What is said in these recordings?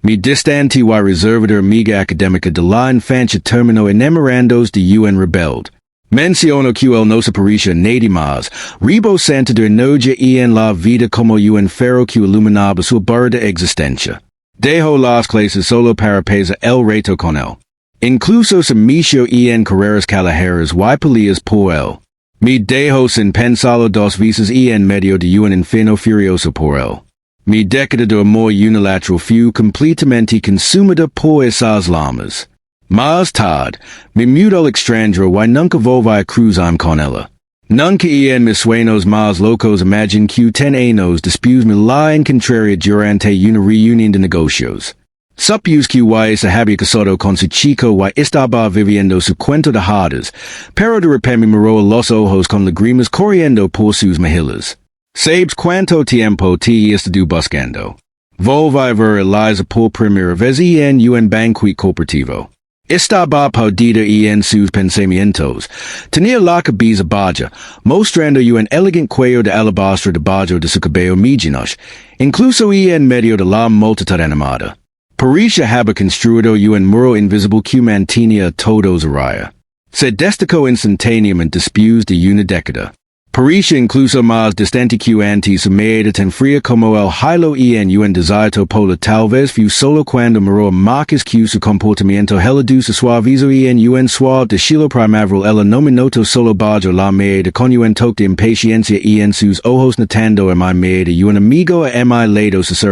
Mi distante y reservada amiga académica de la infancia terminó enumerandos de un rebelde. Menciono que el no se parecía nada más, rebo santa de energía en la vida como un faro que iluminaba su barra existencia. Dejó las clases solo para pasar el rato con él. Incluso se metió en carreras callejeras y peleas por él. Me dejó sin pensarlo dos veces en medio de un infierno furioso por él. Mi década de amor unilateral fue completamente consumida por esas llamas. Más tarde, me mudó al extranjero y nunca volví a cruzar con ella. Nunca en mis sueños más locos imagine que ten años después me la encontraría durante una reunión de negocios. Supuse que se había casado con su chica y estaba viviendo su cuento de hadas, pero de repente me miró a los ojos con lágrimas corriendo por sus mejillas. ¿Sabes cuánto tiempo te estuve buscando? Volví a ver a Eliza por primera vez en un banquete corporativo. Estaba perdida en sus pensamientos. Tenía la cabeza baja, mostrando un elegante cuello de alabastro debajo de su cabello medianos, incluso en medio de la multitud animada. Parecía haber construido un muro invisible que mantenía a todos a raya. Se destacó instantáneamente después de una década. Parecía incluso más distante que antes, su mirada tan fría como el hielo en un desierto polar. Tal vez fue solo cuando miró más que su comportamiento helado se suavizó en un suave deshielo primaveral. Ella no me notó solo bajo la mirada con un toque de impaciencia en sus ojos, notando a mi mirada un amigo a mi lado se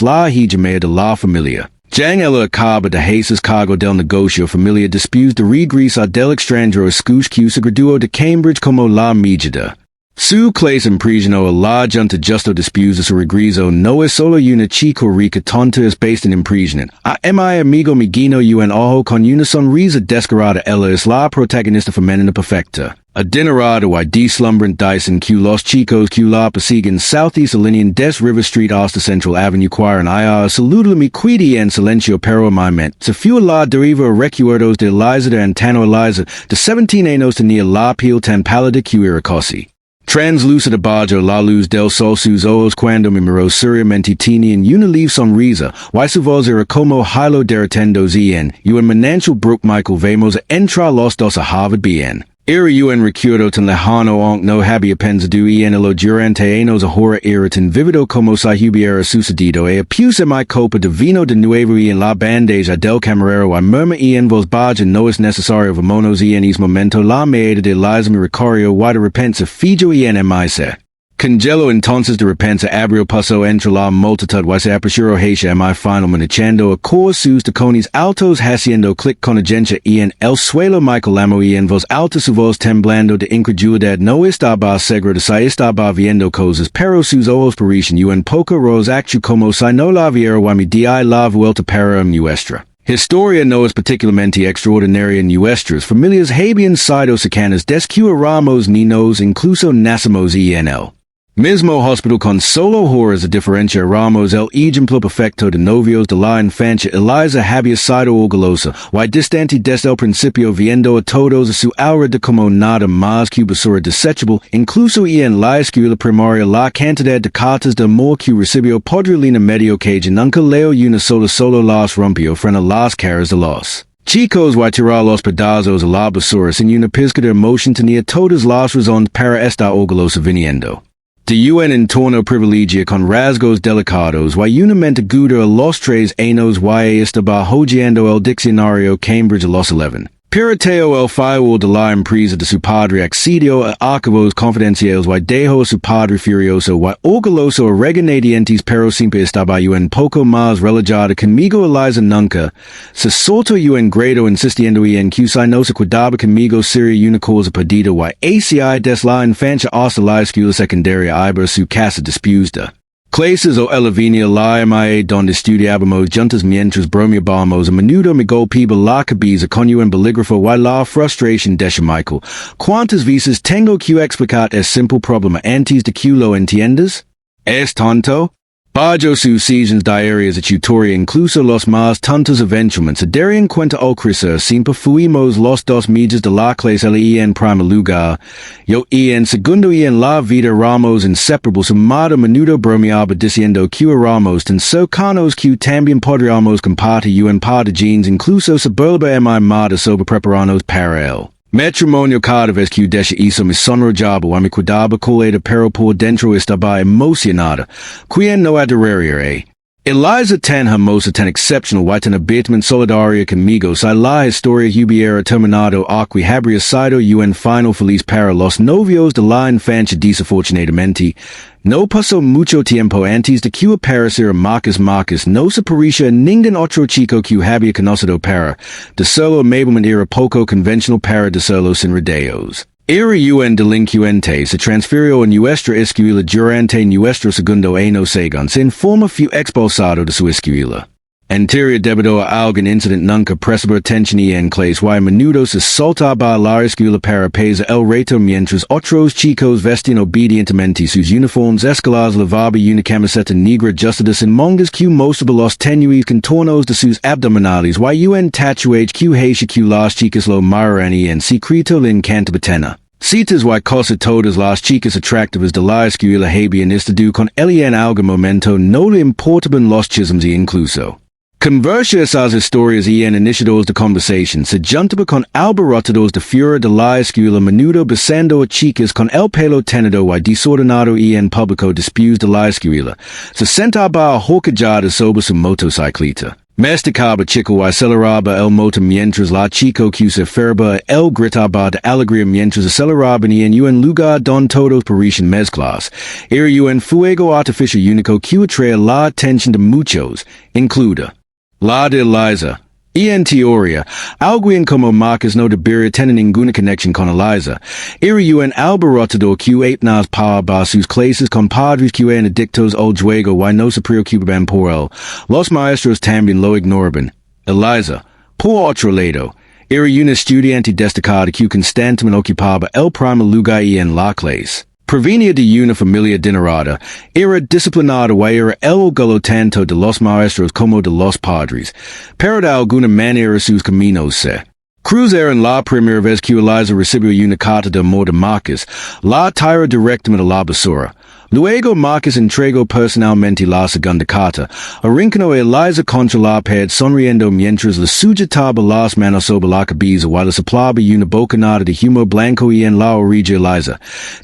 la hegemonía de la familia. Jang ella acaba de hacerse cargo del negocio familia después de regresar del extranjero escuche que se graduó de Cambridge como la medida. Su clase impresionó a la junta justo después de su regreso. No es solo una chica rica tonta, es basada en impresionante. A mi amigo me guiñó un ojo con una sonrisa descarada. Ella es la protagonista femenina perfecta. Adinerada y deslumbrante dicen que los chicos que la persiguen Southeast alinean des River Street hasta Central Avenue quieren saludar mi cuidi en silencio pero mi mente se fue la deriva recuerdos de Eliza de Antano. Eliza de 17 años tenía la piel tan pálida que era casi translúcida bajo la luz del sol. Sus ojos cuando me miró seriamente tenían una leve sonrisa y su voz era como hilo derretiendo en un manantial brook. Michael vamos a entrar los dos a Harvard bien. Era un recuerdo tan lejano aunque no había pensado en ello durante años. Ahora era tan vivido como si hubiera sucedido. Puse mi copa de vino de nuevo en la bandeja del camarero y murmuré en voz baja: no es necesario, vámonos en ese momento. La mirada de Eliza me recorrió y de repente se fijó en mi ser. Congelo entonces de repente abrió paso entre la multitud y se apresuró hacia mi finalmente echando a correr sus tacones altos haciendo clic con agencia en el suelo. Michael llamó en voz alta, su voz temblando de incredulidad. No estaba seguro de si estaba viendo cosas, pero sus ojos parecían un poco rosáceos como si no la viera y me di la vuelta para nuestra historia. No es particularmente extraordinaria en nuestras familias habían sido cercanas desde que éramos niños, incluso nacimos en el mismo hospital con solo horas de diferencia. Ramos el ejemplo perfecto de novios de la infancia. Eliza había sido orgullosa y distante desde el principio, viendo a todos a su alrededor como nada más que basura desechable. Incluso en la escuela primaria la cantidad de cartas de amor que recibió podría medio que nunca leo una solo las rompió frente a las caras de los chicos y tirar los pedazos a la basura sin una pizca de emoción. Tenía todas las razones para estar orgullosa viniendo de un entorno privilegio con rasgos delicados y una mente aguda a los 3 años y estaba hojeando el diccionario Cambridge a los 11. Pirateo el firewall de la empresa de su padre, accedió a archivos confidenciales y dejó a su padre furioso y orgulloso a regañadientes, pero siempre estaba un poco más relajada conmigo. Eliza nunca se soltó un grado insistiendo en que si no se cuidaba conmigo sería una cosa perdida y ACI des la infancia hasta la escuela secundaria iba su casa después de clases o ella venía la MIA donde estudiábamos juntos mientras bromeábamos. A menudo me golpeaba la cabeza con un bolígrafo y la frustración de Michael. ¿Cuántas veces tengo que explicar este simple problema antes de que lo entiendas? ¿Es tonto? Bajo sus seasons diarias a tutoria incluso los más tantos eventualmente se darían cuenta ocrisar siempre fuimos los dos medios de la clase en primer lugar, yo en segundo en la vida ramos inseparables amado menudo bromeaba diciendo que ramos tan cercanos que también podríamos compartir un par de jeans incluso se vuelve mi amada sobre prepararnos para él. Matrimonio cada vez que desha hizo mi sonrojaba a mi cuidaba colada pero por dentro estaba emocionada, quien no adoraría. Eliza tan hermosa tan exceptional y tan abiertamente solidaria conmigo si la historia hubiera terminado aquí habría sido un final feliz para los novios de la infancia desafortunadamente. No pasó mucho tiempo antes de que apareciera Marcus no se parecía ningún otro chico que había conocido para decirlo amablemente era poco convencional para decirlo sin rodeos. Era un delincuente se transfirió a nuestra escuela durante nuestro segundo año según se informa fue expulsado de su escuela. Anterior debido a algún incidente nunca prestaba atención en clase y a menudo se soltaba a la escuela para pasar el rato mientras otros chicos vestían obedientemente sus uniformes escolares lavaba una camiseta negra ajustada sin mangas que mostraba los tenues contornos de sus abdominales y un tatuaje que hacía que las chicas lo miraran en secreto le encantaba. Citas y cosas todas las chicas atractivas de la escuela habían estado con él en algún momento no le importaban los chismes incluso. Conversa esas historias en iniciados de conversación se juntaba con alborotados de furia de la escuela menudo besando a chicas con el pelo tenido y desordenado en público después de la escuela. Se sentaba ahorcajada sobre su motocicleta. Masticaba chico y aceleraba el motor mientras la chico que se ferba el gritaba de alegría mientras aceleraban en un lugar donde todos parecían mezclas. Era un fuego artificial único que atraía la atención de muchos, incluida la de Eliza. En teoría, alguien como Marcus no debería tener ninguna conexión con Eliza. Era un alborotador que apenas pagaba sus clases con padres que eran adictos al juego y no se preocupaban por él. Los maestros también lo ignoraban. Eliza, por otro lado, era una estudiante destacada que constantemente ocupaba el primer lugar en la clase. Provenía de una familia adinerada, era disciplinada y era el orgullo tanto de los maestros como de los padres, pero de alguna manera sus caminos se cruzaron la primera vez que Eliza recibió una carta de amor de Marcus, la tiró directamente a la basura. Luego Marcus entregó personalmente la segunda carta, arrancando a Eliza contra la pared sonriendo mientras le sujetaba las manos sobre la cabeza y le soplaba una bocanada de humo blanco en la orilla. Eliza,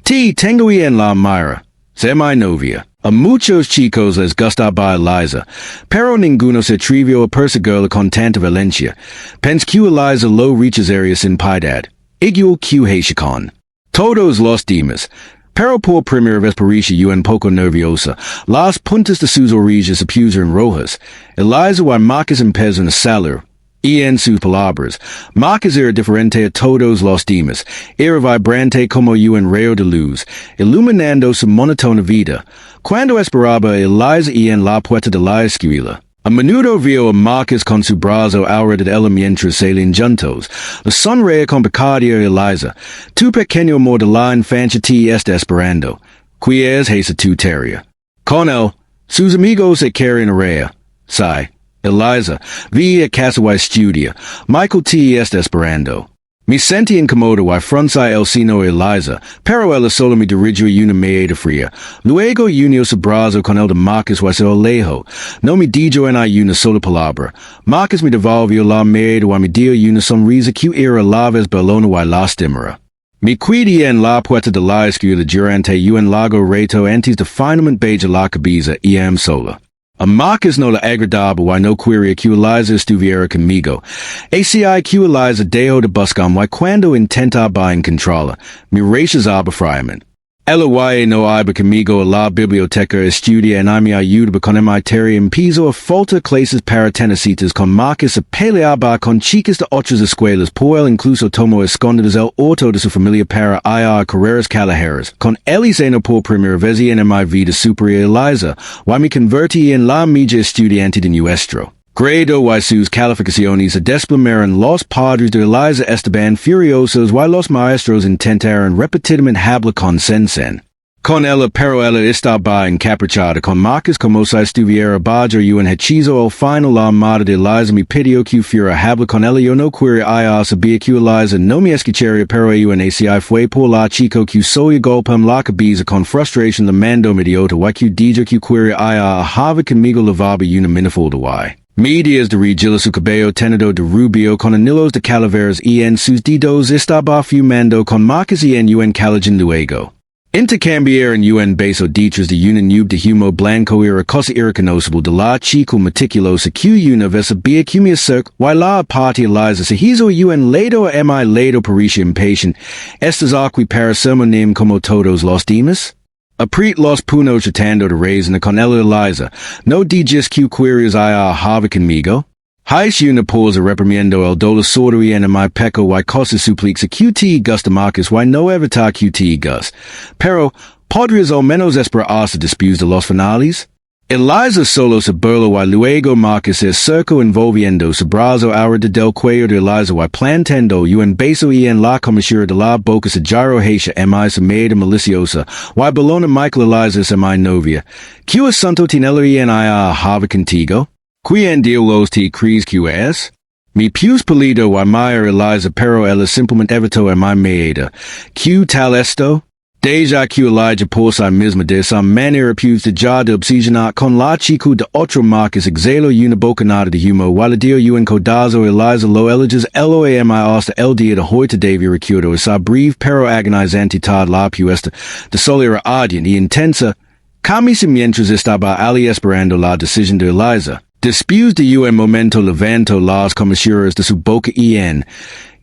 tengo en la mira. Sé mi novia. A muchos chicos les gustaba Eliza, pero ninguno se atrevió a perseguirla con tanta violencia. Pensé que Eliza lo rechazaría sin piedad. Igual que Hachicón. Todos los demás. Pero por primera vez parecía un poco nerviosa. Las puntas de sus orillas se pusieron rojas. Eliza y Marcus empezaron a salir. Y en sus palabras, Marcus era diferente a todos los demás. Era vibrante como un rayo de luz, iluminando su monótona vida. Cuando esperaba a Eliza en la puerta de la escuela, a menudo vio a Marcus con su brazo alrededor de él mientras salían juntos. Le sonreía con picardía a Eliza. Tu pequeño amor de la infancia te está esperando. ¿Qué es esa tutería? Con él, sus amigos se quieren a sí. Eliza, vi a casa y estudia. Michael te está esperando. Me sentí incómodo y fruncí el seno a Eliza, pero ella solo me dirigió una mirada fría. Luego unió su brazo con el de Marcus y se alejó. No me dijo en una sola palabra. Marcus me devolvió la mirada y me dio una sonrisa que era la vez belona y lastimera. Me quedé en la puerta de la escuela durante un largo rato antes de finalmente bajar la cabeza y sola. A Marcus no le agradaba y no quería que Eliza estuviera conmigo. Así que Eliza dejó de buscarme y cuando intentaba encontrarla, me rechazaba fríamente. Ella y no iba conmigo a la biblioteca estudia y me ayudaba con mi tarea empezó a faltar clases para tener citas con Marcus a peleaba con chicas de otras escuelas por él incluso tomó escondidas el orto de su familia para ir a carreras callejeras. Con Eliza por primera vez en mi vida superior Eliza, y me convertí en la mejor estudiante de nuestro grado y sus calificaciones se desplomaron. Los padres de Eliza estaban furiosos y los maestros intentaron repetidamente hablar con Sensen. Con ella pero ella estaba encaprichada con Marcus como si estuviera bajo un hechizo al final la amada de Eliza mi pidió que fuera habla con ella yo no quería sabía que Eliza no me escucharía pero aci fue por la chica que soy golpem la cabeza con frustración la mando mediota wa que dijo que quería ahava conmigo lavaba una manifolda y. Medias de regila su cabello tenido de rubio con anillos de calaveras en sus dedos estaba fumando con Marcus un calagen luego. Intercambiar en un beso detrás de una nube de humo blanco era cosa irreconocible de la chica meticulosa que una vez sabía que me acerca y la parte Eliza se hizo un lado a mi lado parecía impatient. Estas aquí para sermonim como todos los demás? Apret los punos tratando de razonar con ella Eliza, no digas que querías ahava conmigo? Hais una pausa reprimiendo el dolor sordo en mi peco y cosas suplica que gusta Marcus y no evitar que gus. Pero, ¿podrías al menos esperarse después de los finales? Eliza solo se burló y luego Marcus se acercó envolviendo su brazo ahora del cuello de Eliza y plantando un beso en la comisura de la boca se gyro hecha mi se media maliciosa y balona Michael Eliza es mi novia. ¿Qué asunto tiene en ahava contigo? ¿Quién diablos te crees que es? Mi pius palido y mi Eliza pero ella simplemente evitó a mi meada. ¿Qué tal esto? Deja que Elijah por sí misma de esa manera pius de ya de obsesionar con la chica de otro Marcus exhaló una bocanada de humo while dio un codazo Eliza lo eliges loami hasta el día de hoy todavía recuerdo esa breve pero agonizante tarde la puesta de solera ardente y intensa. Camisa mientras estaba ali esperando la decisión de Eliza. Después de un momento levantó las comisuras de su boca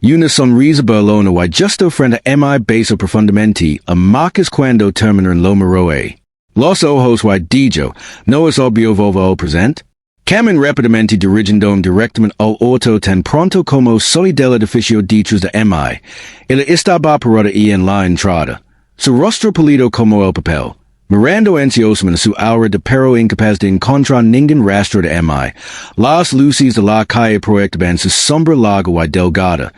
una sonrisa burlona y justo frente a mi beso profundamente a Marcus cuando terminaron lo miró. Los ojos y dijo, ¿no es obvio volver al presente? Camin rápidamente dirigiéndome directamente al orto tan pronto como soy del edificio detrás de mi. Ella estaba parada en la entrada. Su rostro pálido como el papel. Mirando ansiosamente su aura de pero incapaz de encontrar ningún rastro de mi. Las luces de la calle proyectaban su sombra larga y delgada,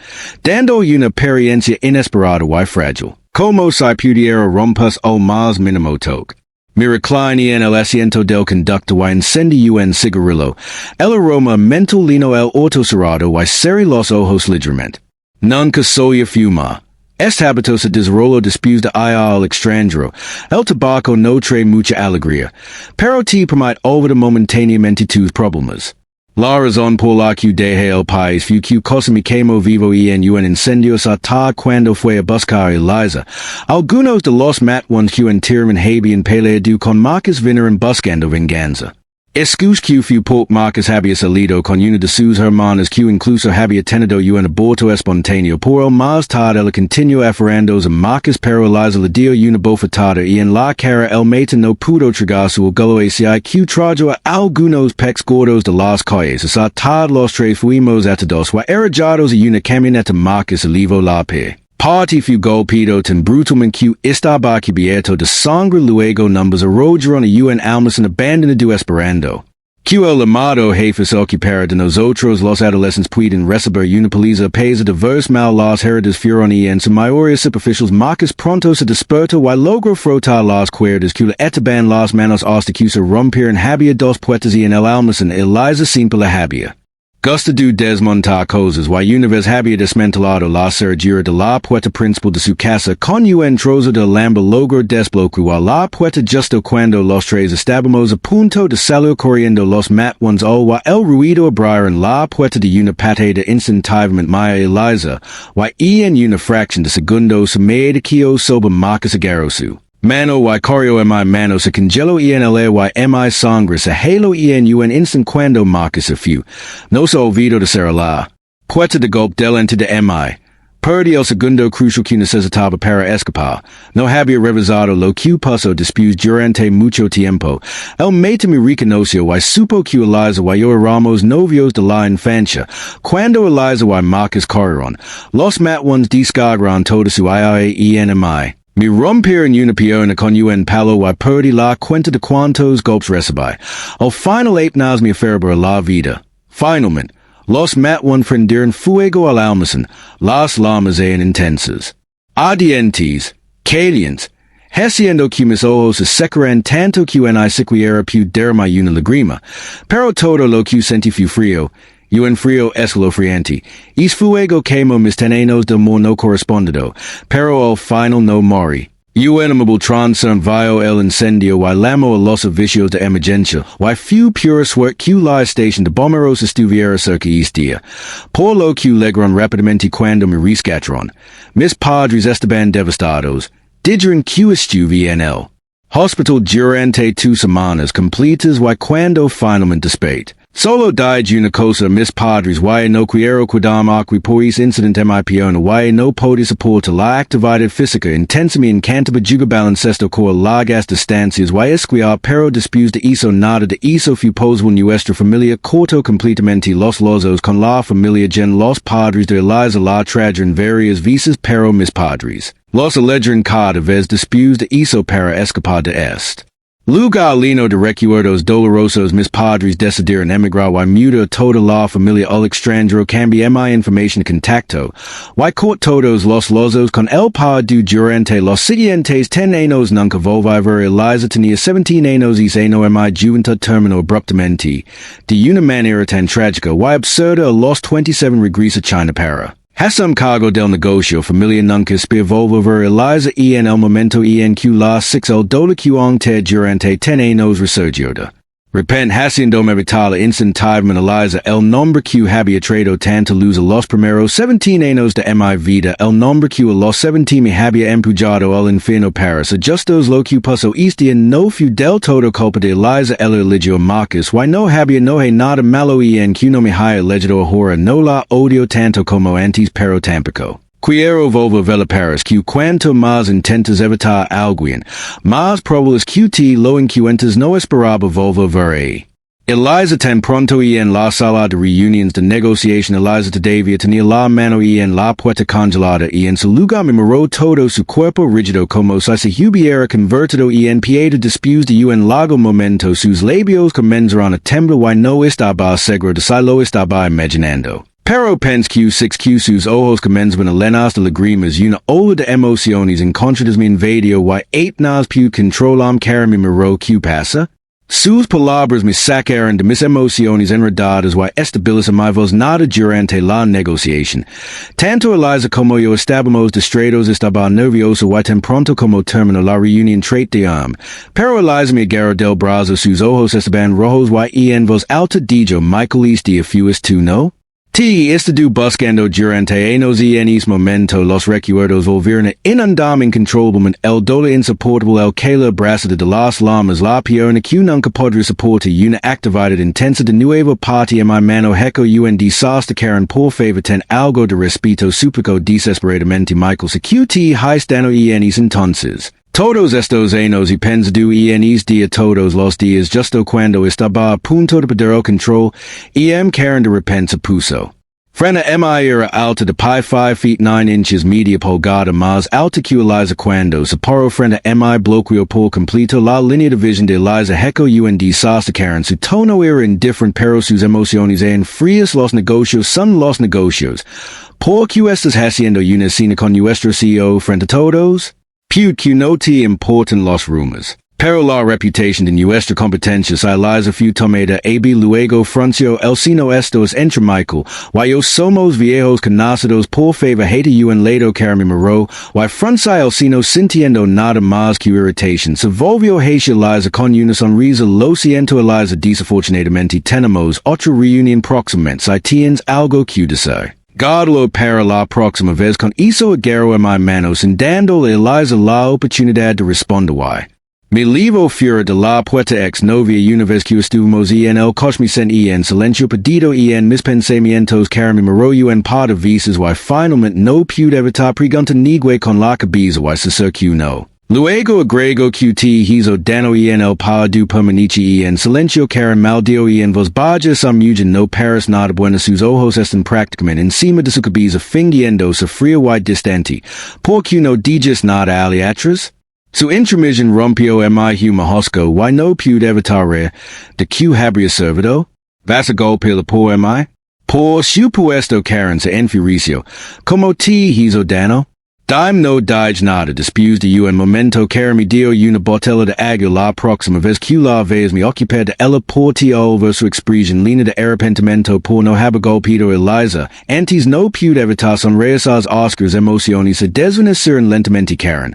dando una apariencia inesperada y frágil. Como si pudiera romperse al más mínimo toque. Me recliné en el asiento del conductor y encendí un cigarrillo. El aroma mental lino el orto cerrado y cerré los ojos ligeramente. Nunca soy fumar. Este hábito se desarrolló después de al extranjero. El tabaco no trae mucha alegría, pero te permite olvidar momentáneamente tus problemas. La razón por la que dejé el país fue que cosa me quemó vivo en un incendio saltar cuando fue a buscar a Eliza. Algunos de los matones que enterraban habían peleado con Marcus vinieron buscando venganza. Excuse que fue por Marcus había salido con una de sus hermanas que incluso había tenido un aborto espontáneo por el más tarde el continuó aferrándose a Marcus pero Eliza le dio una bofetada y en la cara el mate no pudo tragar su orgullo hacia que trajo a algunos pex gordos de las calles hasta tarde los tres fuimos atados y arrollados a una camioneta Marcus elevó la pe. Party fu golpeado tan brutalmente que estaba cubierto de sangre luego numbers arrojaron a un almacén abandonado esperando. Que el amado jefe se ocupara de nosotros los adolescentes pueden recibir una paliza pesa de vers mal las heridas fueron en su mayoría superficiales Marcus pronto se despertó y logró frotar las cuerdas que le etaban las manos hasta que se rompieron había dos puertas en el almacén Eliza simple la había. Gusta de desmontar cosas y una vez había desmantelado la cerradura de la puerta principal de su casa con un trozo de alambre logró desbloquear la puerta justo cuando los tres estábamos a punto de salir corriendo los matones y el ruido abrieron la puerta de una patada instantáneamente maya Eliza y en una fracción de segundo se me quedó sobre Marcus agarró su mano y corrió en mi mano se congeló en el aire y mi sangre se heló en un instant cuando Marcus se fue. No se olvidó de cerrar la puerta de golpe delante de mi. Perdí el segundo crucial que necesitaba para escapar. No había revisado lo que pasó después durante mucho tiempo. El mate me reconoció y supo que Eliza y yo éramos novios de la infancia. Cuando Eliza y Marcus corrieron, los matones descargaron toda su IAENMI. Me rompieron una pierna con un palo y perdí la cuenta de cuantos golpes recibí. Al final apenas me aferré la vida. Finalmente, los matones prendieron fuego al almacén. Las llamas eran intensas, ardientes, calientes. Haciendo que mis ojos se secaran tanto que ni siquiera pudiera una lágrima. Pero todo lo que sentí fue frío. Y en frío escalofriante. Es fuego quemo mis tenenos del amor no correspondido. Pero al final no mori. Inamable transcendió el incendio y llamó a los vicios de emergencia, y few pura suerte que la estación de bomberos estuviera cerca este día. Por lo que legraron rápidamente cuando me rescataron. Mis padres estaban devastados. Dijeron que estuve en el hospital durante 2 semanas completas y cuando finalmente despeit. Solo di una cosa mis padres y no quiero cuidarme por ese incidente mi piona y no pude soportar la actividad física intensa me encantaba jugar baloncesto por largas distancias y esquiar pero después de eso nada de eso fue posible nuestra familia cortó completamente los lazos con la familia gen los padres de Eliza la trajeron varias veces pero mis padres los elegieron cada vez después de eso para escapar de este lugar lleno de recuerdos dolorosos mis padres decidieron emigrar y mudar toda la familia al extranjero cambié mi información de contacto y cortó todos los lazos con el padre durante los siguientes 10 años nunca volví a ver Eliza tenía 17 años y seno mi juventud terminó abruptamente de una manera tan trágica y absurda a los 27 regresa a China para Hasam cargo del negocio familia nunca volver a ver Eliza en el momento en que la 6 el dola te durante 10 años resurgida. Repent haciéndome vital instantivamente Eliza el nombre que había traído tanto luz a los primeros 17 años de mi vida el nombre que a los 17 me había empujado al infierno para justos lo que pasó este no fue del todo culpa de Eliza el eligió Marcus y no había nada malo en que no me haya elegido ahora no la odio tanto como antes pero tampoco. Quiero volver vela paras que cuanto más intentas evitar alguien, más probable es que te lo encuentres no esperaba volver ver. Eliza tan pronto en la sala de reuniones de negociación Eliza todavía tenía la mano en la puerta congelada y en su lugar me miró todo su cuerpo rígido como si se hubiera convertido en piedra después de un largo momento sus labios comenzaron a temblar y no estaba seguro de si lo estaba imaginando. Pero pens Q6 Q sus ojos comenzaban a llenas de lágrimas y una ola de emociones encontradas me invadió y 8 nas pude controlar cara me miró ¿qué pasa? Sus palabras me sacaron de mis emociones enredadas y estabilizan mi voz nada durante la negociación. Tanto Eliza como yo estábamos distraídos estaba nervioso y tan pronto como terminó la reunión trateamos. Pero Eliza me agarró del brazo sus ojos estaban rojos y en voz alta dijo Michael este fuiste tú no? Estuve buscando durante años y en ese momento los recuerdos volvieron a inundarme incontrolablemente el dolor insoportable el que la abrazada de las lamas la pierna que nunca podré soportar una actividad intensa de nueva parte en mi mano heco un desastre Karen por favor ten algo de respeto suplicó desesperadamente Michael secuti haistano en ese entonces. Todos estos años y pensado en este día todos los días justo cuando estaba a punto de perder el control, Karen de repente se puso. Frente a mi era alta de pi 5 feet 9 inches media pulgada más alta que Eliza cuando se paró frente a mi bloqueó por completo la línea de visión de Eliza heco un desastre Karen su tono era indifferente pero sus emociones eran frías los negocios son los negocios. ¿Por qué estás haciendo una cena con nuestro CEO frente a todos? Pude que no te importan los rumores. Pero la reputación de nuestra competencia si Eliza fue tomada luego frunció el seno estos entre Michael, y yo somos viejos conocidos por favor hate un lado cara me miró, y frunció el seno sintiendo nada más que irritación, se volvió hacia Eliza con una sonrisa lo siento Eliza desafortunadamente tenemos otra reunión próximamente si tienes algo que decir. Guardalo para la próxima vez con eso agarro en mi mano sin dando a Eliza la oportunidad de responder y. Me levo fuera de la puerta ex novia una vez que estuvimos en el coche en silencio perdido en mis pensamientos cara me miró en par de veces y finalmente no pude evitar preguntar nigue con la cabeza y se que no. Luego agrego que te hizo dano en el pa du permanece en silencio cara maldio en voz baja samugen no paras nada buena sus ojos están prácticamente encima de su cabeza fingiendo su frío y distante. ¿Por qué no dices nada ali atrás? Su intermisión rompió en mi humahosco y no pude evitar de que habría servido. ¿Vas a golpearla por mi? Por supuesto Karen se enfureció. ¿Cómo te hizo dano? Dime no dige nada dispus de un momento care mi dio una botella de agua la próxima vez que la vez me ocupé de ella por tio verso expresión línea de arrepentimento por no haber golpeado Eliza, antes no pude evitar sonrisas oscars emociones y desvanecer lentamente Karen.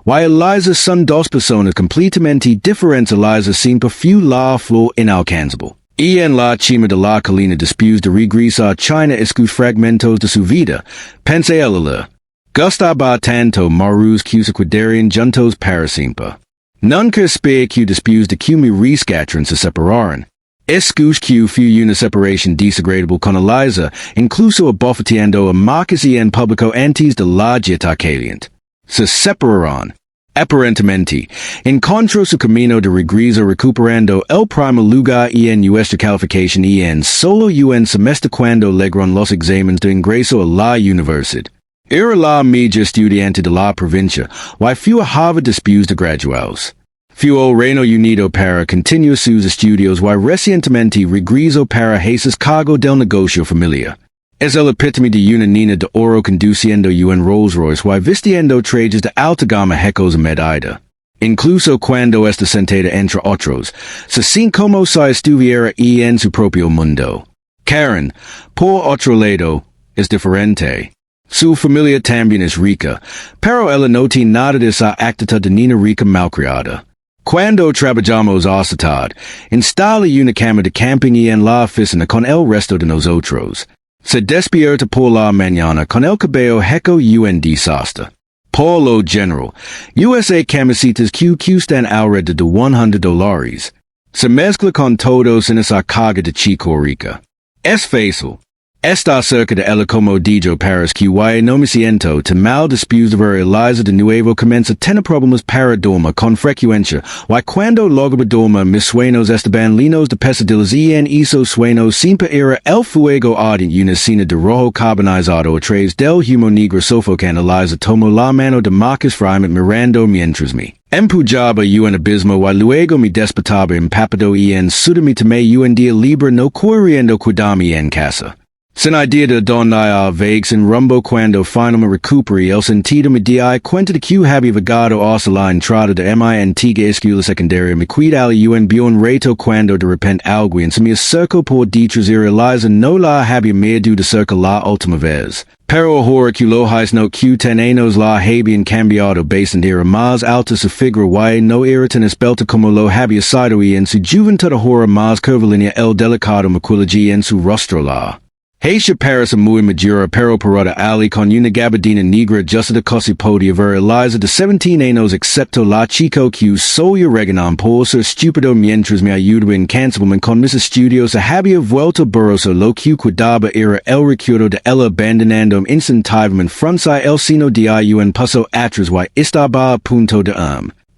Why Eliza son dos personas completamente diferentes Eliza sin perfil la flor inalcanzable. Y en la cima de la colina dispus de regresar a China escus fragmentos de su vida, pense ella. Gustaba tanto marus que se quedarían juntos para siempre. Nunca espera que después de que me rescataran se separaran. Escuch que fue una separación desagradable con Eliza, incluso abofeteando a Marcus y en público antes de la gita caliente. Se separaron. Aparentemente, encontró su camino de regreso recuperando el primer lugar en nuestra calificación y en solo un semestre cuando lograron los exámenes de ingreso a la universidad. Era la media estudiante de la provincia, y fue a Harvard después de graduados. Fue al Reino Unido para continuar sus estudios y recientemente regresó para hacerse cargo del negocio familiar. Es el epítome de una niña de oro conduciendo un Rolls Royce y vistiendo trajes de alta gama hecos a medida. Incluso cuando está sentada entre otros, se siente como si estuviera en su propio mundo. Karen, por otro lado, es diferente. Su familia también es rica, pero ella no tiene nada de esa actitud de niña rica malcriada. Cuando trabajamos asustad, instala una cama de camping en la oficina con el resto de nosotros. Se despierta por la mañana con el cabello heco un desastre. Por lo general, USA camisetas que cuestan alrededor de $100. Se mezcla con todos en esa carga de chico rica. Es fácil. Está cerca de ella como dijo Paris que no me siento tan mal después de ver Eliza de nuevo comienza a tener problemas para dormir con frecuencia, y cuando logra dormir mis sueños estaban llenos de pesadillas y en esos sueños siempre era el fuego ardiente una escena de rojo carbonizado a través del humo negro sofocante. Eliza tomó la mano de Marcus Fryman mirando mientras me empujaba un abismo y luego me despertaba empapado en sudor me tomé un día libre no corriendo quedarme en casa. Sin idea de donde ir vague sin rumbo cuando finalmente recuperé el sentido me di cuenta de que había vagado hacia la entrada de mi antigua escuela secundaria me cuidaba un buen rato cuando de repente alguien se me acercó por detrás Eliza no la había medio de cerca la última vez. Pero ahora que lo no que tenemos la habían cambiado bastante era más alta su figura y no era tan esbelta como lo había sido y en su juventud ahora más curvilínea el delicado maquillaje en su rostro la. Heisha parece muy madura pero parada ali con una gabardina negra justa de casi podia ver Eliza de 17 años excepto la chica que soy regañan por ser estúpido mientras me ayudaba incansablemente con mis estudios había vuelto borroso lo que cuidaba era el recuerdo de ella abandonando instantáneamente frente el seno de un paso atrás y estaba a punto de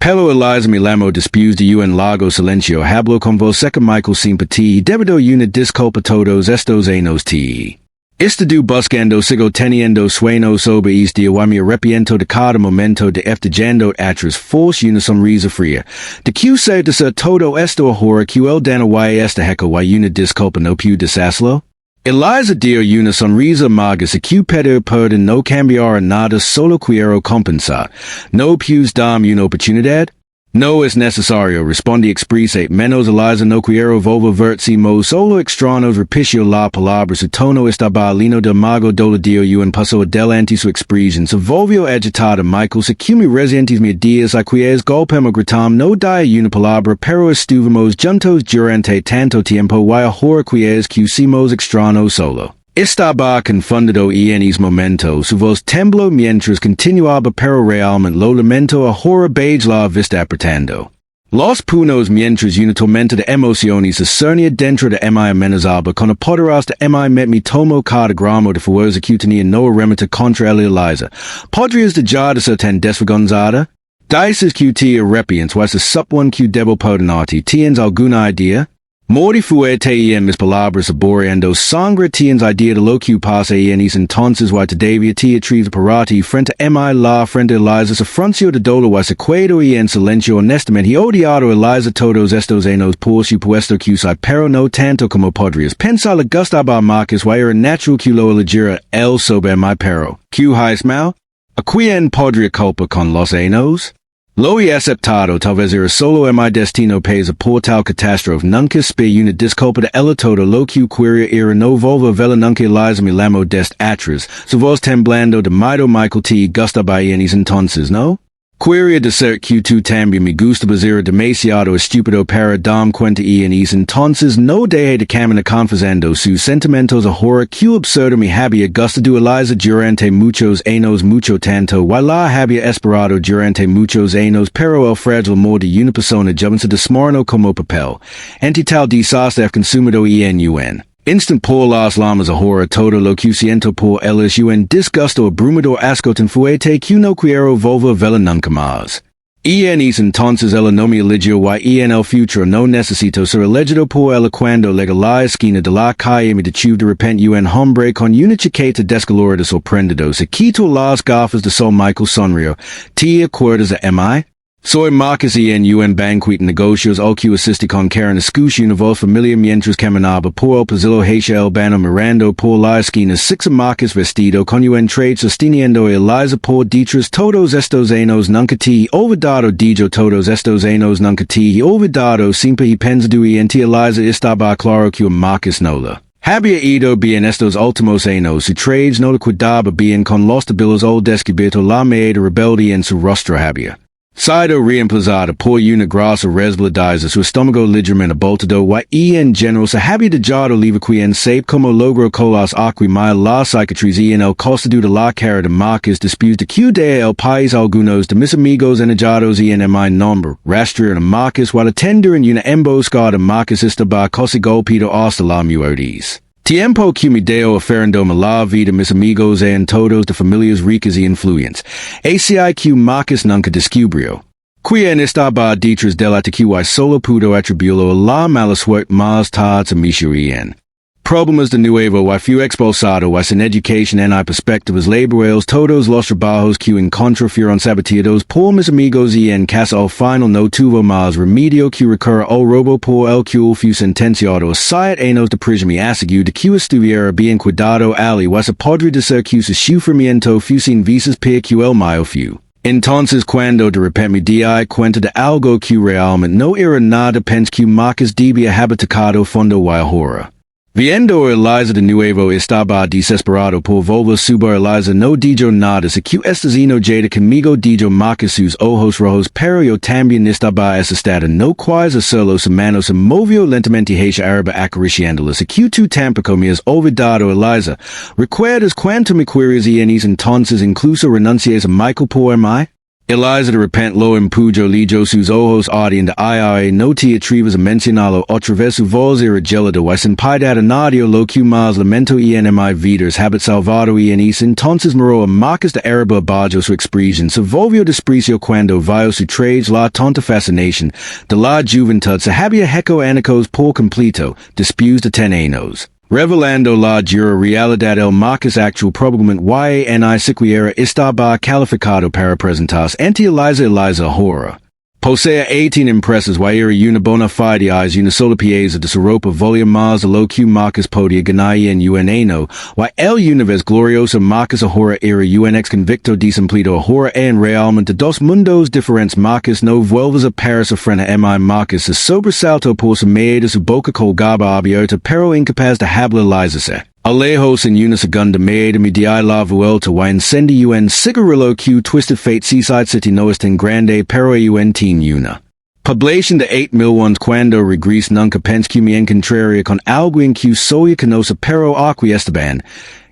Pero Eliza me llamó después de un largo silencio habló con voz seca Michael simpatía debido una disculpa todos estos años te. Estado buscando sigo teniendo sueños sobre este y me arrepiento de cada momento de eftigando atrás force una sonrisa fría. De que se de ser todo esto ahora que el dano y esta heco y una disculpa no pude hacerlo? Eliza dio una sonrisa amarga se que pedir perdón no cambiará nada solo quiero compensar. No puedes darme una oportunidad? No es necesario, respondí expresa, menos Eliza no quiero volverse solo extraños repitió la palabra su tono estaba lino del mago dolo dio un paso adelante su expresión se volvió agitada Michael se que me recientes me días a quies golpemos gritam no da una palabra pero estuvimos juntos durante tanto tiempo y ahora quies que hicimos extraños solo. Estaba confundido en esos momentos, su voz tembló mientras continuaba pero realmente lo lamento ahora beige la vista apretando. Los puños mientras una tormenta de emociones se cernía dentro de mi amenazaba con el poderoso de mi me tomo cada gramo de fuerza que tenía no remota contra el Eliza. ¿Podrías dejar de ser tan desvergonzada? Dices que te arrepientes o se supone que debo perdonarte, ¿tienes alguna idea? Mori fuerte en mis palabras saboreando sangre tienes idea de lo que pasa en ese entonces y todavía te atreves para ti frente a mi la frente a Eliza se frunció de dolor y se quedó en silencio honestamente odiado Eliza todos estos años por supuesto que usai pero no tanto como podrías pensar le gustaba a Marcus y era natural que lo eligiera él sobre mi pero. ¿Que mal? Quien podría culpa con los años? Lo he aceptado, talvez era solo mi destino pesa por tal catástrofe, nunca spe una disculpa de ella todo lo que quería era no volver vela nunca eliza mi lamo dest atrás, su voz temblando de mido Michael T. gustaba en es entonces, no? Quería decir que tu también me gustaba era demasiado estúpido para dam cuenta en es entonces no deje de caminar confesando sus sentimientos ahora que absurdo me había gustado eliza durante muchos años mucho tanto y la había esperado durante muchos años pero el fragile amor de una persona joven se desmoronó como papel. Ante tal desastre consumido en instant por las lamas ahora todo lo que siento por eligió disgusto abrumador asco tan fuerte que no quiero volver vela nunca más. Es entonces ella no me eligió y en el futuro no necesito ser elegido por ella cuando llega la esquina de la calle me detuve de repente hombre con una chaqueta descolorada sorprendido se quitó las gafas de sol Michael sonrió. ¿Te acuerdas de mi? Soy Marcus en banquet negocios al que asistí con Karen escuché una voz familiar mientras caminaba por el pasillo hacia el vano mirando por la esquina six Marcus vestido con trade sosteniendo Eliza por detrás todos estos años nunca te olvidado dijo todos estos años nunca te olvidado siempre y pensado en ti Eliza estaba claro que Marcus no la había ido bien estos últimos años su trades no la cuidaba bien con los tabiles al descubierto la media rebelde en su rostro había sido reemplazada por una grasa resbaladiza su estómago ligeramente abultado y en general se había dejado libre quien sabe como logró colas aquimaya la cicatriz en el costado de la cara de Marcus después de que de el país algunos de mis amigos enojados en mi nombre rastrearon a Marcus while atender en una emboscada Marcus estaba casi golpeado hasta la muerte. Tiempo que me deo oferendo la vida mis amigos en todos de familias ricas y influyentes. ACIQ Marcus nunca descubrió. Quien estaba detrás del ataque y solo pudo atribuirlo a la mala suerte más tarde a Michoacán. Problemas de nuevo y fue expulsado y sin educación en perspectivas laborales todos los trabajos que encontró fueron saboteados por mis amigos y en casa al final no tuvo más remedio que recurrir al robo por el que fue sentenciado a 7 años de prisión y aseguró de que estuviera bien cuidado ali y se podría decir que su sufrimiento fue sin visas para que el mío fue. Entonces cuando de repente me di cuenta de algo que realmente no era nada pensé que Marcus debía haber tocado fondo y ahora. Viendo Eliza de nuevo estaba desesperado por volver subir Eliza no dijo nada se que estás enojada conmigo dijo Marcus sus ojos rojos pero yo también estaba asustada no quise hacerlo su mano se movió lentamente hacia arriba acariciándola se que tú tampoco me has olvidado Eliza. ¿Recuerdas cuánto me querías en ese entonces incluso renuncias a Michael por mí? Eliza de repente lo empujó lijo sus ojos ardían de ira no te atrevas a mencionarlo otra vez su voz era gelada y sin piedad a nadie lo que más lamento en mi vidas habit salvado en ese entonces miró a Marcus de arriba abajo su expresión se volvió desprecio cuando vio su trades la tonta fascinación de la juventud se había hecho años por completo después de 10 años. Revelando la dura realidad el Marcus actual probablemente y siquiera estaba calificado para presentarse ante Eliza ahora. Posea 18 impresas y era una bona fide y una sola pieza de su ropa volía más de lo que Marcus podía ganar en un año y el una vez glorioso Marcus ahora era un ex convicto desempleo ahora en realmente dos mundos diferentes Marcus no vuelves a Paris a frente a mi Marcus se sobresaltó por su media su boca colgaba abierta pero incapaz de hablarse. Alejos en una segunda media me di la vuelta y encendí un cigarrillo que Twisted Fate Seaside City no es tan grande pero tin una. Población de 8,000 cuando regreso nunca pensé que me encontraría con algo en que soy conoce pero aquí estaban.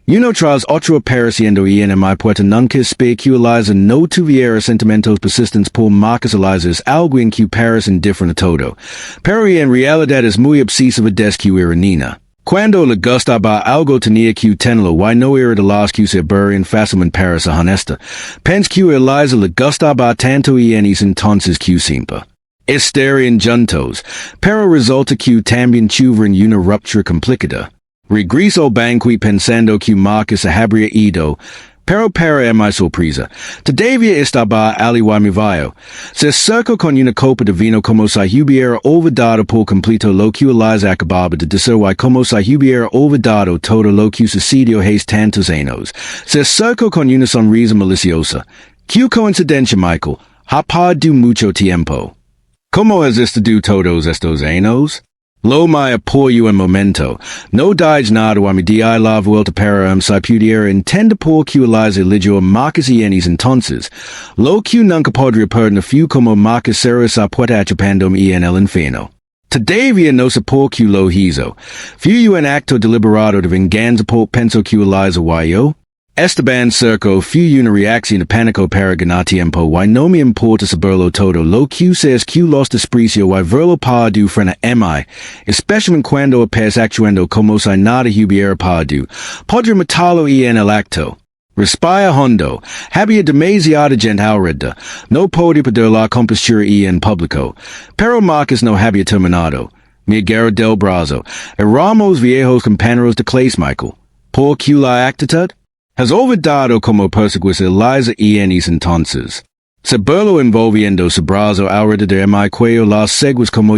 Uno tras otro apareciendo en mi puerta nunca especializa no tuviera sentimientos persistentes por Marcus Eliza es algo en que parece indiferente a todo. Pero en realidad es muy obsesiva des que era nina. Cuando le gustaba algo tenía que tenerlo y no era de las que se burían fácilmente para ser honesta. Pensé que Eliza le gustaba tanto en ese entonces que siempre estarían juntos, pero resulta que también tuvieron una ruptura complicada. Regreso al banquet pensando que Marcus habría ido, Pero para mi sorpresa, todavía estaba aliwa mi vayo. Se acercó con una copa de vino como si hubiera olvidado por completo lo que les acababa de decir y como si hubiera olvidado todo lo que sucedió hace tantos años. Se acercó con una sonrisa maliciosa. ¡Qué coincidencia, Michael! Ha pasado mucho tiempo. ¿Cómo has estado todos estos años? Lo me apoyo en momento. No dice nada a mi di la vuelta para si pudiera entender por que les eligió marcas y entonces. Lo que nunca podría perder few como marcas seres a puerta achapandom y en el infierno. Todavía no sé por que lo hizo. Few en acto deliberado de venganza por penso que les aguayo. Esteban Circo few una reacción de pánico para ganar tiempo y no me importa saberlo todo lo que es que los desprecio y verlo padu frena mi, especialmente cuando apes actuando como si nada hubiera padu, podría matarlo y en el acto. Respira hondo, había demasiada gente alrededor, no podía perder la compostura y en público, pero Marcus no había terminado. Miguel del Brazo, éramos viejos compañeros de clase Michael. ¿Por qué la actitud? Has olvidado como perseguís Eliza y entonces. Saberlo envolviendo su brazo alrededor de mi cuello las seguas como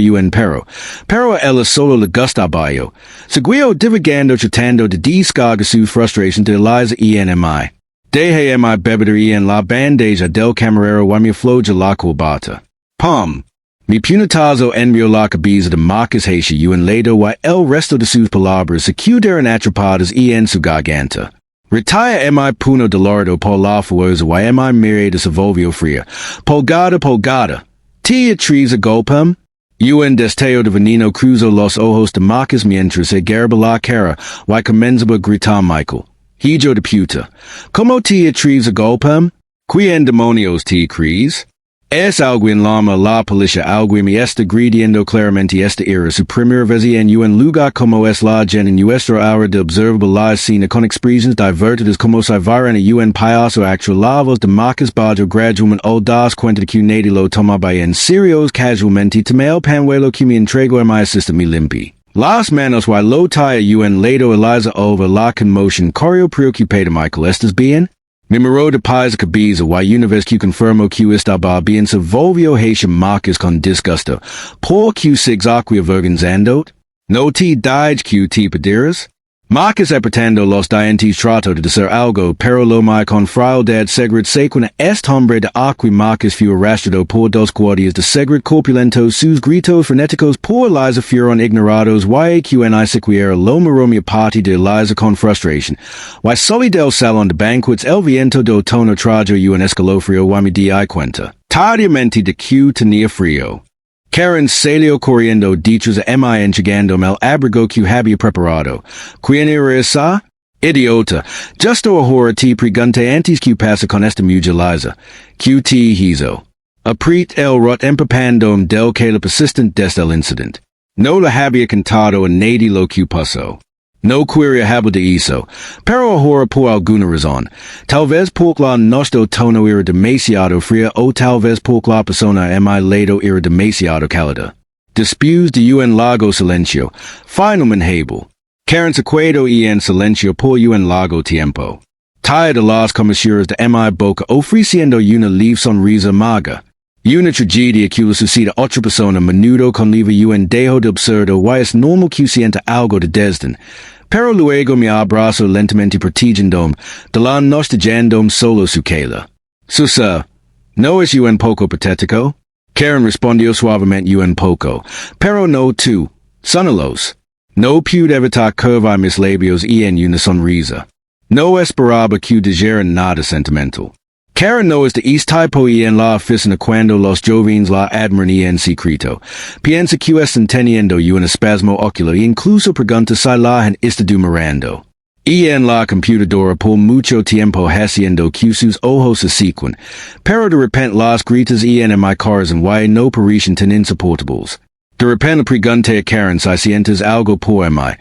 pero ella solo le gustaba yo. Seguió divagando tratando de descargar su frustración de Eliza y mi. Dejé mi beber y en la bandeja del camarero y mi floja la corbata. Pum. Mi punetazo envió la cabeza de Marcus Haitian y en ledo y el resto de sus palabras se quedaron atrapadas y en su garganta. Retire mi puno dolorido por la fuerza y mi mirada se volvió fría. Polgada. Tia trees a golpem. Un destello de veneno cruzó los ojos de Marcus mientras se gerba la cara y comenzaba a gritar Michael. Hijo de puta. ¿Cómo tia trees a golpem? ¿Quién demonios te crees? Es alguien llama la policía alguien me está gritando claramente esta era su primera vez en un lugar como es la gen en nuestro hour de observable la escena con expresiones divertidas como si varan a un payaso actual la voz de Marcus Bajo gradualmente o das cuenta de que nadie lo tomaba en serio casualmente tomé el panuelo que me entregó a mi asistente me limpi. Las manos y lo talla un lado Eliza over la conmotion corrió preocupada Michael ¿estás bien? Mi miró de pais a cabeza y una vez que confirmó que estaba bien se volvió hacia Marcus con disgusto. ¿Por qué sigues avergonzando? ¿No te dije que te pediras? Marcus apretando los dientes trató de decir algo, pero lo me con frialdad segret sequina este hombre de aqui Marcus fue arrastrado por dos guardias de segret corpulentos sus gritos frenéticos por Eliza fueron ignorados y que ni siquiera lo miró mi parte de Eliza con frustración. Y salí del salón de banquets el viento de otoño trajo un escalofrío y me di cuenta. Tardíamente de que tenía frío. Karen salió corriendo detrás de mi enchegando el abrigo que había preparado. ¿Quién era esa? Idiota. Justo ahora te pregunté antes que pasa con esta mujer Liza. ¿Qué te hizo? Apriet el rot empapando del que la persistent desde el incident. No la había contado a nadie lo que pasó. No quería hablar de eso, pero ahora por alguna razón. Tal vez porque la nuestro tono era demasiado fría o tal vez porque la persona a mi lado era demasiado cálida. Después de un largo silencio, finalmente habló. Karen se quedó en silencio por un largo tiempo. Talla de las comisuras de mi boca ofreciendo una leve sonrisa maga. Una tragedia que le sucede a otra persona menudo conlleva un dejo de absurdo y es normal que sienta algo de desdén. Pero luego me abrazo lentamente protegiéndome de la nostalgiando solo su cara. Susa, ¿no es un poco patético? Karen respondió suavemente un poco, pero no tú, sonalos. No pude evitar curvar mis labios y en una sonrisa. No esperaba que dijeran nada sentimental. Karen no es de este tipo y en la oficina cuando los jóvenes la admiran y en secreto. Piensa que están teniendo un espasmo ocular e incluso pregunta si la han estado mirando. Y en la computadora por mucho tiempo haciendo que sus ojos se sequen. Pero de repente las gritas y en mi corazón y no parecen tan insoportables. De repente pregunté a Karen si sientes algo por mí.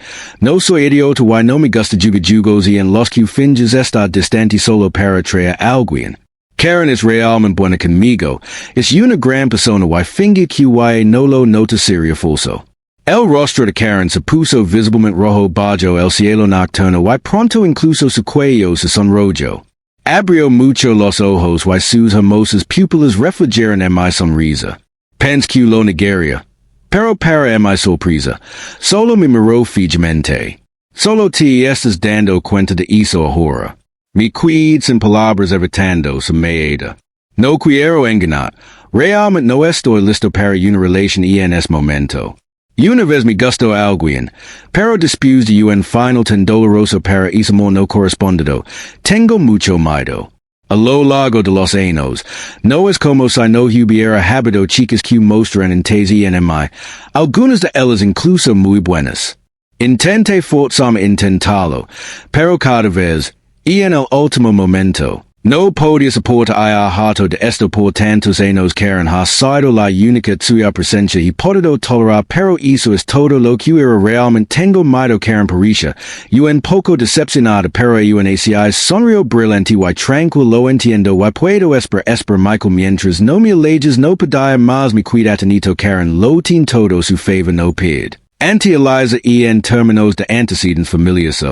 No soy idiota y no me gusta jugos y en los que finges estar distante solo para traer a alguien. Karen es realmente buena conmigo. Es una gran persona y finge que no lo nota serio falso. El rostro de Karen se puso visiblemente rojo bajo el cielo nocturno y pronto incluso su cuello se sonrojó. Abrió mucho los ojos y sus hermosas pupilas reflejaron en mi sonrisa. Pensé que lo negaría. Pero para mi sorpresa, solo me miró fijamente. Solo te estás dando cuenta de eso ahora. Mi quid sin palabras evitando su meada. No quiero engañar. Realmente no estoy listo para una relación en este momento. Una vez me gustó alguien, pero después de un final tan doloroso para ese amor no correspondido, tengo mucho miedo. A lo largo de los años, no es como si no hubiera habido chicas que muestran interés en mí, algunas de ellas incluso muy buenas. Intenté forzarme intentarlo, pero cada vez, y en el último momento, no podía soportar el harto de esto por tantos años que ha sido la única suya presencia y podido tolerar, pero eso es todo lo que era realmente. Tengo miedo que parisha, un poco decepcionada, pero un así sonrío brillante y tranquilo entiendo y puedo esperar Michael mientras no me alejes no podía más mi cuidatanito Karen lo tin todo su favor no pid. Anti Eliza en términos de antecedentes familiares.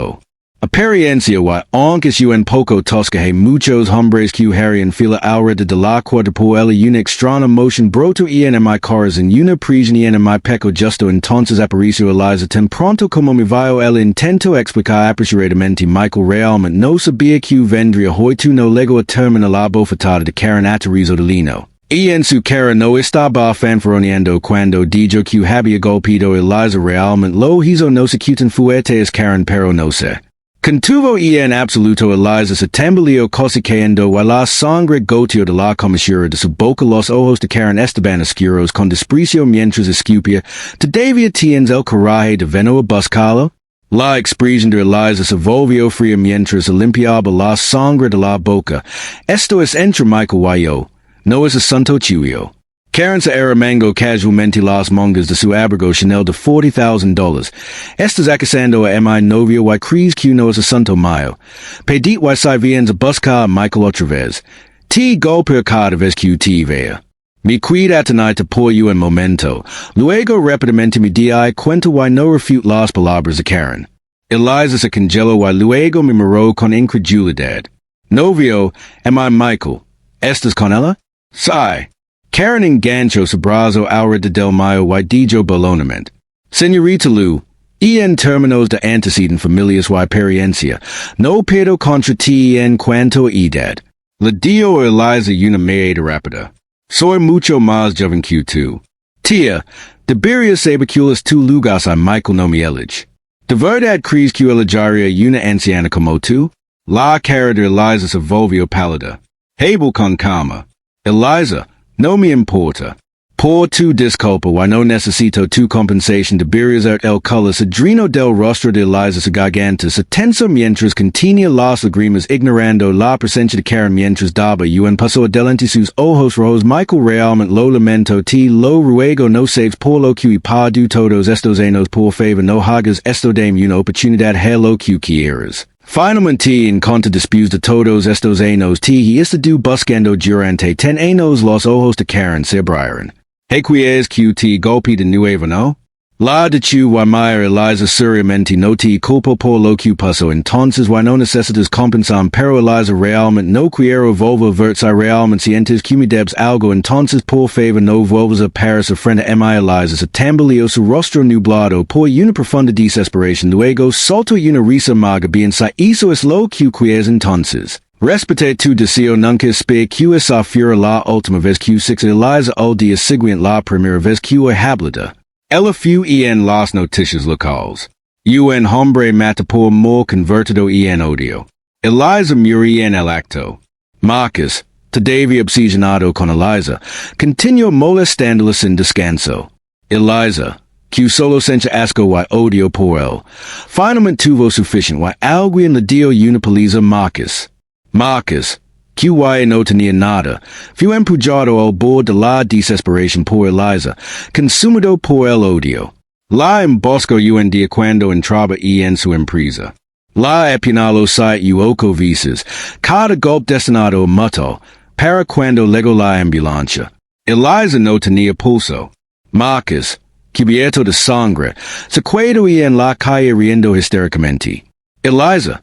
Apariencia y aunque un poco tosca muchos hombres que harían fila alrededor de la cuarta por ella una extraña emoción broto en mi corazón una prisión en mi pecho justo entonces apareció Eliza tan pronto como me vio el intento explicar apresuradamente Michael realmente no sabía que vendría hoy tu no llegó a terminar la bofetada de Karen aterrizó de lino. Y en su cara no estaba fanfarroneando cuando dijo que había golpeado Eliza realmente lo hizo no se tan fuerte es Karen pero no sé. Contuvo en absoluto Eliza se tambaleó cosicando y la sangre goteó de la comisura de su boca los ojos de Karen estaban oscuros con desprecio mientras escupía. ¿Todavía tienes el coraje de venir a buscarlo? La expresión de Eliza se volvió fría mientras limpiaba la sangre de la boca. Esto es entre Michael y yo. No es asunto tuyo. Karen se arremangó casualmente las mangas de su abrigo Chanel de $40,000. Estás acusando a mi novio y crees que no es asunto mío. Pedit y si vienes a buscar a Michael otra vez. Te golpeo cada vez que te vea. Mi cuidatanito por un momento. Luego rápidamente me di cuenta y no refute las palabras de Karen. Eliza se congeló y luego me miró con incredulidad. Novio, am I Michael? ¿Estás con ella? Sí. Karen enganchó su brazo alrededor del mío y dijo bolonamente. Señorita Lu, en términos de antecedentes familiares y experiencia, no puedo contra ti en cuanto a edad. Le dio a Eliza una mirada rápida. Soy mucho más joven que tú. Tía, deberías saber que las tu lugas a Michael no me elige. ¿De verdad crees que elegiría una anciana como tú? La cara de Eliza se volvió pálida. Hablo con calma. Eliza, no me importa. Por tu disculpa y no necesito tu compensación deberías el color cedrino del rostro de Eliza se garganta se tenso mientras contenía las lágrimas ignorando la presencia de Karen mientras daba un paso adelante sus ojos rojos. Michael realmente lo lamento te lo ruego no saves por lo que padu todos estos años por favor no hagas esto dame una oportunidad hello que quieras. Finalmente en contra después de todos estos años te estado buscando durante 10 años los ojos de Karen se abrieron. ¿Qué que te golpe de nuevo no? La dichu y Maya Eliza seriamente no te culpo por lo que pasó entonces y no necesitas compensar pero Eliza realmente no quiero volver a verte realmente sientes que me debes algo entonces por favor no vuelvas a aparecer frente a mi Eliza se tambaleó su rostro nublado por una profunda desesperación luego soltó una risa maga bien si eso es lo que quieres entonces. Respete tu deseo nunca espera que esa fuera la última vez que sex Eliza al día siguiente la primera vez que hablada. Ella fue en las noticias locales. Un hombre mata por amor convertido en odio. Eliza murió en el acto. Marcus, todavía obsesionado con Eliza, continuó molestándola sin descanso. Eliza, que solo sente asco y odio por él, finalmente tuvo suficiente y alguien le dio una paliza a Marcus. Marcus, que no tenía nada, fue empujado al borde de la desesperación por Eliza, consumido por el odio. La emboscó un día cuando entraba en su empresa. La apuñaló 7 u 8 veces, cada golpe destinado a matar, para cuando llegó la ambulancia. Eliza no tenía pulso. Marcus, cubierto de sangre, se quedó en la calle riendo histéricamente. Eliza,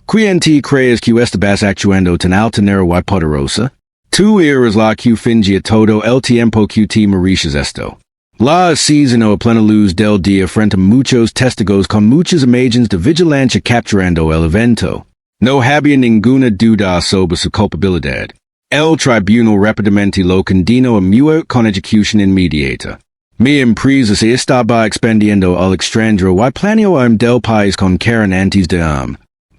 Quiente creas que estabas actuando tan altanera y poderosa. Tu eres la que fingia todo el tiempo que te mereces esto. La season a plena luz del día frente a muchos testigos con muchas imágenes de vigilancia capturando el evento. No había ninguna duda sobre su culpabilidad. El tribunal rápidamente lo condenó a muerte con ejecución inmediata. Mi empresa se estaba expandiendo al extranjero y planeó del país con Karen antes de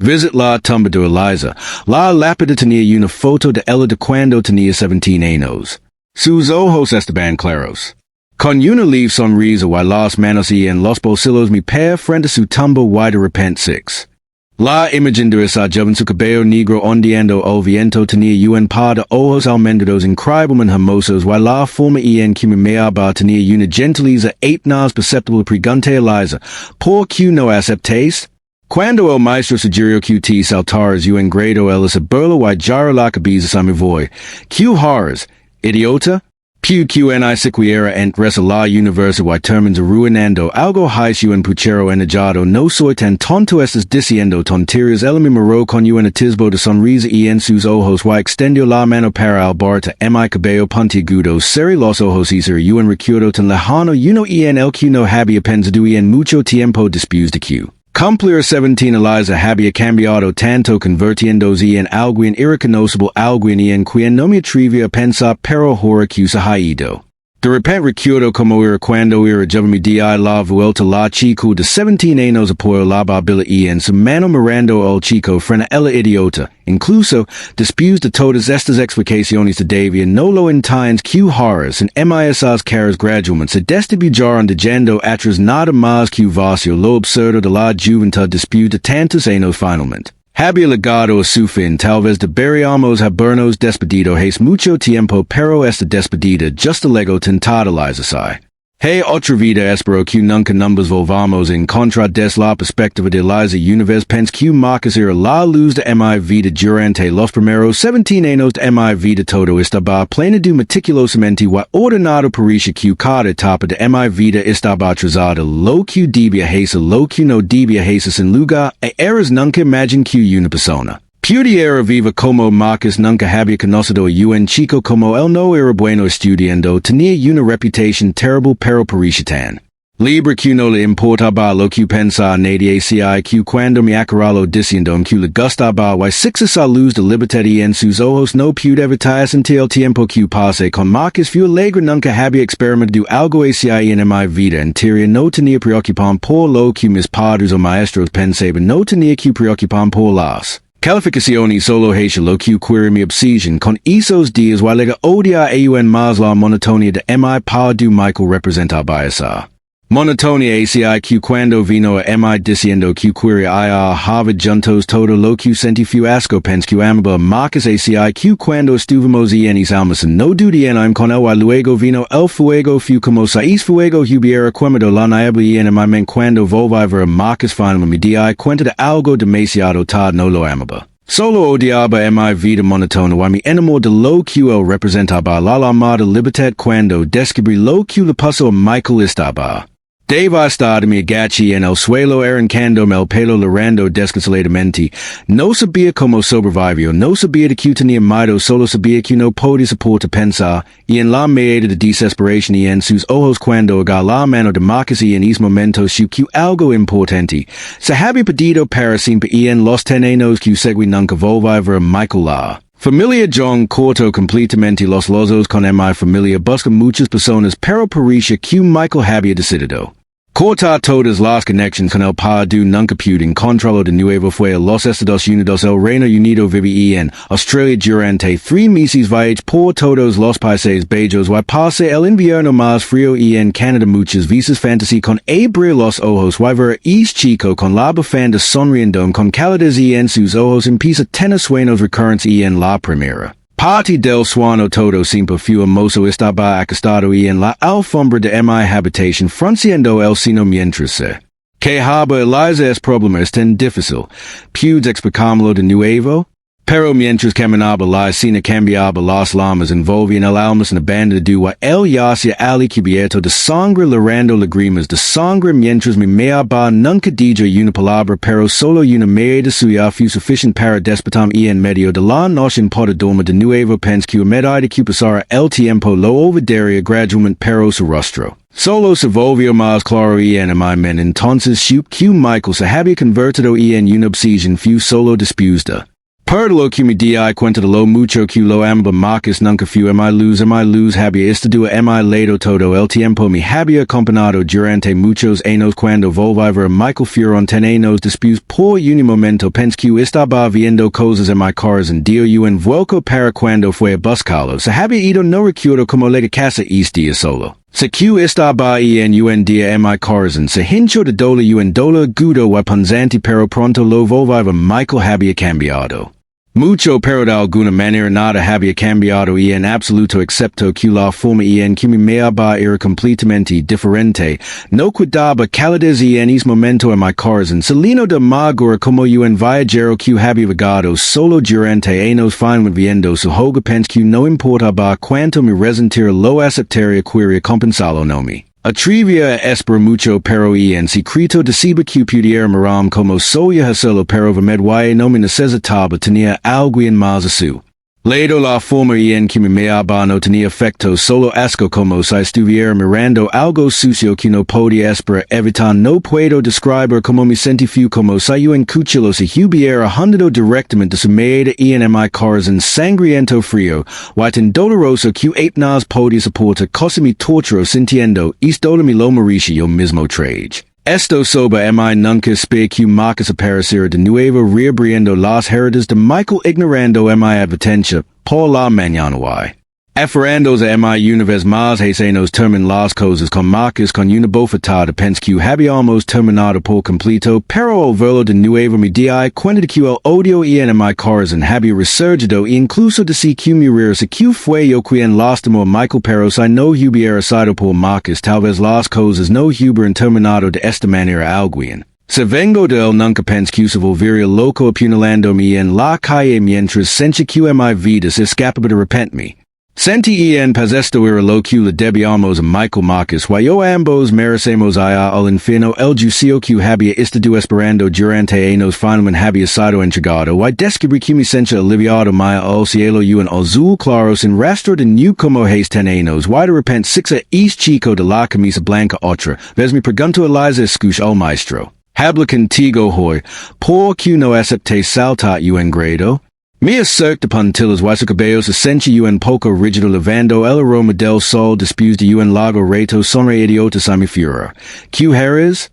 visit la tumba de Eliza. La lápida tenía una foto de ella de cuando tenía 17 años. Sus ojos estaban claros. Con una leve sonrisa y las manos y en los bolsillos mi pie frente a su tumba y de repente 6. La imagen de esa joven su cabello negro ondeando al viento tenía un par de ojos almendrados increíblemente hermosos y la forma en que mi amaba tenía una gentileza apenas perceptible. Pregunté a Eliza, ¿por qué no aceptéis? Cuando el maestro sugirió que te saltaras un grado el se burló y jarró la cabeza a mi voz. ¿Qué harás, idiota? Pu ni siquiera entres a la universidad y terminas arruinando algo hais un puchero enojado. No soy tan tonto, estás diciendo tonterías. Él me miró con un atisbo de sonrisa y en sus ojos y extendió la mano para alborota mi cabello puntiagudo. Cerré los ojos y ser un recuerdo tan lejano uno en el que no había pensado en mucho tiempo después de que cumplir 17 Eliza había cambiado tanto convirtiéndose en alguien irreconocible, alguien en quien no me atrevía a pensar, pero ahora que se ha ido. De repente recuerdo como era cuando era joven me di la vuelta la chica de 17 años apoyó la barbilla en su mano mirando al chico frente a la idiota. Incluso, después de todas estas explicaciones de Davia no lo entiendes que harás en misas caras gradualmente se distribuyeron dejando atrás nada más que vacío lo absurdo de la juventud después de tantos años finalmente. Había llegado a su fin, tal vez deberíamos habernos despedido hace mucho tiempo, pero esta despedida justo luego tentada Eliza. Hey, otra vida espero que nunca nos volvamos en contra des la perspectiva de Eliza una vez pense que marcas era la luz de mi vida durante los primeros 17 años de mi vida. Todo estaba planeado meticulosamente y ordenado parecía que cada etapa de mi vida estaba trazada lo que debía hacer, lo que no debía hacer sin lugar a eras nunca imagine que una persona pudiera viva como Marcus nunca había conocido a un chico como él. No era bueno estudiando, tenía una reputación terrible, pero parecía tan libre que no le importaba lo que pensaba nadie. Si que cuando me acarralo diciendo que le gustaba y six a luz de libertad en sus ojos no pude evitar sentir el tiempo que pasé con Marcus fue alegre. Nunca había experimentado algo así en mi vida entera. No tenía preocupación por lo que mis padres o maestros pensaban, no tenía que preocupación por las calificaciones. Solo hacía lo que quería. Mi obsesión con esos días y lega odia aún más la monotonía de mi padre Michael representaba esa monotonía hacia que cuando vino a mi diciendo que quería ir a Harvard juntos todo lo que sentí fue asco. Pense que amaba Marcus hacia que cuando estuvimos en his almacén no dudé en con él y luego vino el fuego. Fue como si fuego hubiera quemado la niebla en mi mente. Cuando volví a ver a Marcus finalmente me di cuenta de algo demasiado tarde. No lo amaba, solo odiaba mi vida monótona y me enamoré de lo que él representaba. La amada libertad. Cuando descubrí lo que le pasó a Michael estaba devastado. Me agaché en el suelo arrancándome el pelo llorando desconsoladamente. No sabía cómo sobrevivió, no sabía de que tenía miedo, solo sabía que no podía soportar pensar, y en la medida de desesperación y en sus ojos cuando agarró la mano de Marcus y en esos momentos supo que algo importante se había perdido para siempre y en los 10 años que seguí nunca volví a ver a Michael. La familia John cortó completamente los lazos con mi familia. Busca muchas personas, pero parecía que Michael había decidido cortar todas las conexiones con el padre. Nunca pude encontrarlo de nuevo. Fue a los Estados Unidos. El Reino Unido. Viví en Australia durante 3 meses. Viajé por todos los países bellos y pasé el invierno más frío y en Canadá. Muchas veces fantasía con abrir los ojos y ver a chico con la bufanda sonriendo con calidez y en sus ojos empieza tener sueños recurrentes y en la primera parte del sueño todo siempre fue hermoso. Estaba acostado y en la alfombra de mi habitación frunciendo el ceño mientras se quejaba. Eliza, es problema es tan difícil. ¿Puedes explicármelo de nuevo? Pero mientras caminaba la escena cambiaba las llamas envolvían el alma en abandoned dua el yacia ali cubierto de sangre lorando lágrimas de sangre mientras mi meaba nunca dijo una palabra pero solo una mirada suya fue suficiente para despertarme y en medio de la noche en podedoma de nuevo pensé que a medida que pasara el tiempo lo olvidaría gradualmente pero su rostro solo se volvió más claro y en mi mente entonces supe que Michael se había convertido en una obsesión fue solo dispuesta. Per lo que me di cuenta de lo mucho que lo amba Marcus nunca fue mi luz había estado mi lado todo el tiempo me había acompañado durante muchos años cuando volvía Michael fueron años después por un momento pensé que estaba viendo cosas en mi corazón dio un vuelco para cuando fue a buscarlo se había ido no recuerdo como la casa día solo. Se que estaba en un día en mi corazón se hinchó de un dolor agudo y punzante pero pronto lo volvía Michael había cambiado. Mucho pero de alguna manera nada había cambiado en absoluto excepto que la forma en que mi meaba era completamente diferente. No cuidaba calidez en ese momento en mi corazón. Salino de magura como un viajero que había vagado solo durante años finalmente viendo su hoga pensé que no importaba cuánto me resentir lo aceptaría quería compensarlo no me. Atrevía a esperar mucho pero en secreto decía que pudiera mirar como soy hacerlo pero vermedwaye no me necesitaba tenía algo en más a su lado la forma en que me meaba no tenía efecto solo asco como si estuviera mirando algo sucio que no podía esperar evitar no puedo describir como me sentí fue como si un cuchillo se hubiera hundido directamente de su meada en mi corazón sangriento frío y tan doloroso que apenas podía soportar cosa me torturó sintiendo dolor me lo merecía yo mismo trage. Esto sobre mi nunca esperé que Marcus apareciera de nuevo reabriendo las heridas de Michael ignorando mi advertencia por la mañana y aferrándose a mi una vez más nos terminan las cosas con Marcus con una bofetada pensé que habíamos terminado por completo pero al verlo de nuevo me di cuenta de que el odio en mi corazón había resurgido e incluso de que mi reírse que fue yo quien lastimó a Michael pero si no hubiera sido por Marcus tal vez las cosas no hubieran terminado de esta manera alguien. Se vengo de él nunca pensé que se volvería loco apuñalándome en la calle mientras sentía que mi vida se escapaba de repente. Sentí en paz esto era lo que le debíamos a Michael Marcus y yo ambos merecemos al infierno el juicio que había estado esperando durante años finalmente había sido entregado y descubrí que mi sentía aliviado maya al cielo y un azul claro sin rastro de new como ten años y de repente sixa chico de la camisa blanca otra vez me pregunto Eliza escucha al maestro. Habla contigo hoy, ¿por qué no acepté saltar un grado? Me acerca puntillas y su cabello se sentía un poco rígido lavando el aroma del sol después de un largo rato sonre idiotas a mi furor. ¿Qué eres?